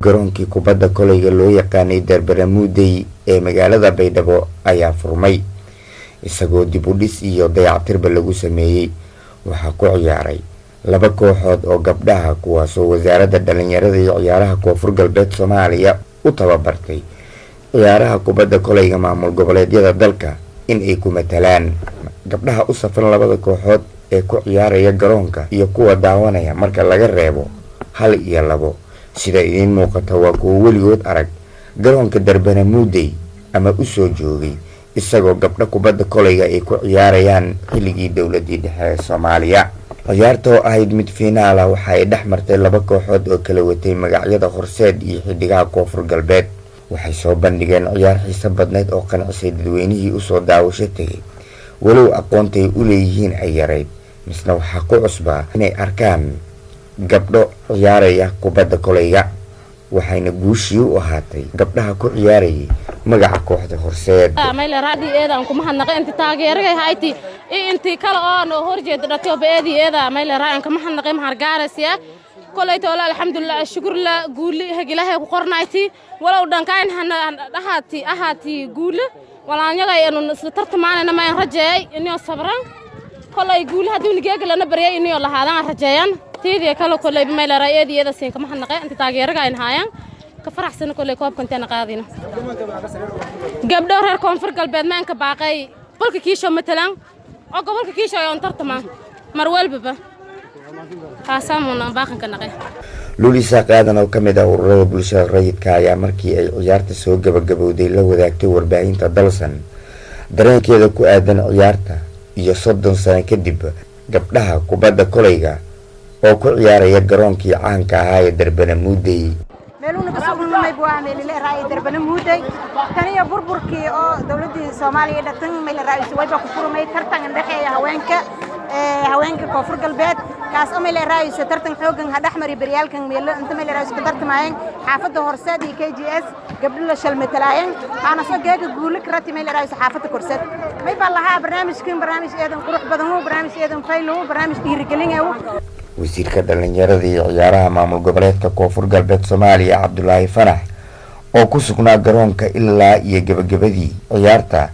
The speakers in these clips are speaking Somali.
garoonkii kubadda kolayga loo yaqaanay Darbanamuudey ee magaalada Baydhabo ayaa furmay isagoo dib u dhis iyo dayactirba lagu sameeyay. waxaa ku ciyaaray laba kooxood oo gabdhaha kuwaasoo wasaaradda dhalinyarada iyo ciyaaraha Koonfur Galbeed Soomaaliya u tababartay ciyaaraha kubadda kolayga maamul goboleedyada dalka in ay ku matalaan. gabdhaha u safan labada kooxood ee ku ciyaaraya garoonka iyo kuwa daawanaya marka laga reebo 1 iyo 2 sida idin muuqata waa kuwa weligood arag garoonka Darbanamuudey ama u soo joogay isagoo gabdha kubadda kolayga ay ku ciyaarayaan xilligii dawladii dhexe ee Soomaaliya. ciyaartoo ahayd mid finaal ah waxa ay dhex martay laba kooxood oo kala watay magacyada Horseed iyo Xidigaha Koonfur Galbeed. waxay soo bandhigeen ciyaar xiiso badneed oo qancisay dadweynihii u soo daawasho tagay walow aqoontay u leeyihiin ay yarayd misna waxaa ku cusbaa inay arkaan gabdho ciyaaraya kubadda kolayga waxayna guushii u ahaatay gabdhaha ku ciyaarayay magaca kooxda Horseed. Mayla raadi eedan kuma hadnaqay inta taageeragay hayti intii kala oo horjeed dhato beedi eeda mayla raan kuma hadnaqay mahargaarasiya kolayto alxamdulillah shukrla guuli hagilahay ku qornayti walaw dhankaan ahaati guul walaanyaga inuu isla tartamaanayna ma rajeey inuu sabran kolay guul hadii nigeegalana bariyay inuu lahaadaan rajeeyan تيجي كله كله بما لا رأي دي هذا سين كم حنا نقي أنت تاجر جاين هايان كفرح سنة كله كوب كنت أنا قاعدين قبل دور Koonfur Galbeed ما إنك باقي بقولك كيشو مثلاً أو قبولك كيشو ينطر تمام مروال ببا قاسمونا باقي كنا قي لوليسا قاعدنا وكمدا ورد بلشة ريد كايا مركي أي عيارة سوق جبودي له ذاك تور بعين تدلسن درين كذا كو آدن عيارته يصدن سنة كدب قبلها كوبادا كوليجا oo ku ciyaaraya garoonkii caanka ahaa ee Darbanamuudey. meeluna ka soo kulmay buwaameel ilaa raay Darbanamuudey taniya burburkii oo dawladda Soomaaliya dhatan meel raayis wajah ku furmay tartan dhaxeeya haweenka Koonfur Galbeed kaas oo meel raayis tartan xoogan dhaxmari baryaalkan meel inta meel raayis ka tartamayeen xaafadda Horseed iyo KGS gabdhaha shalmatalaayeen ana soo geega guul ka ratay meel raayis xaafadda Horseed may balaha barnaamijkan barnaamij eedan qurux badan oo barnaamij eedan faylo barnaamij dhiirigelin ah. wasiirka dhalinyarada iyo ciyaaraha maamul goboleedka Koonfur Galbeed Soomaaliya Cabdullaahi Fanax oo ku sugnaa garoonka ilaa iyo gabagabadii ciyaarta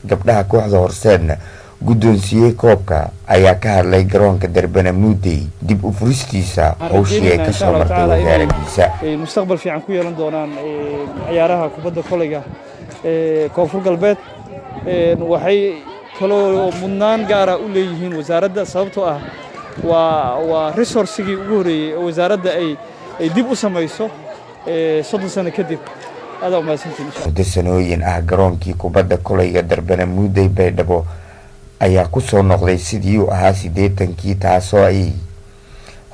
gabdhaha kooxda Horseedna guddoonsiiyay koobka ayaa ka hadlay garoonka Darbanamuudey dib u furistiisa hawshii ay ka soo martay wasaaraddiisa. mustaqbal fiican ku yeelan doonaan ciyaaraha kubadda kolayga Koonfur Galbeed waxay kaloo mudnaan gaar ah u leeyihiin wasaaradda sababtoo ah waa resource-gii ugu horeeyay wasaaradda ay dib u samayso 30 sano kadib aad u maasantiin muddo sanooyin ah garoonkii kubadda kolayga Darbanamuudey Baydhabo ayaa ku soo noqday sidii uu ahaa 80kii taasoo ay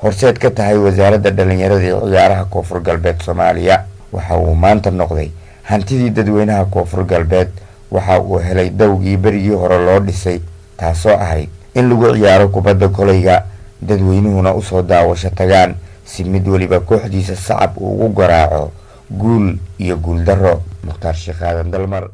horseed ka tahay wasaaradda dhalinyarada iyo ciyaaraha Koonfur Galbeed Soomaaliya. waxa uu maanta noqday hantidii dadweynaha Koonfur Galbeed waxa uu helay dawgii berigii hore loo dhisay taasoo ahayd in lagu ciyaaro kubadda kolayga dadweynuhuna u soo daawasho tagaan si mid waliba kooxdiisa sacab ugu garaaco guul iyo guul darro. Mukhtaar Sheekh Aadan Dalmar.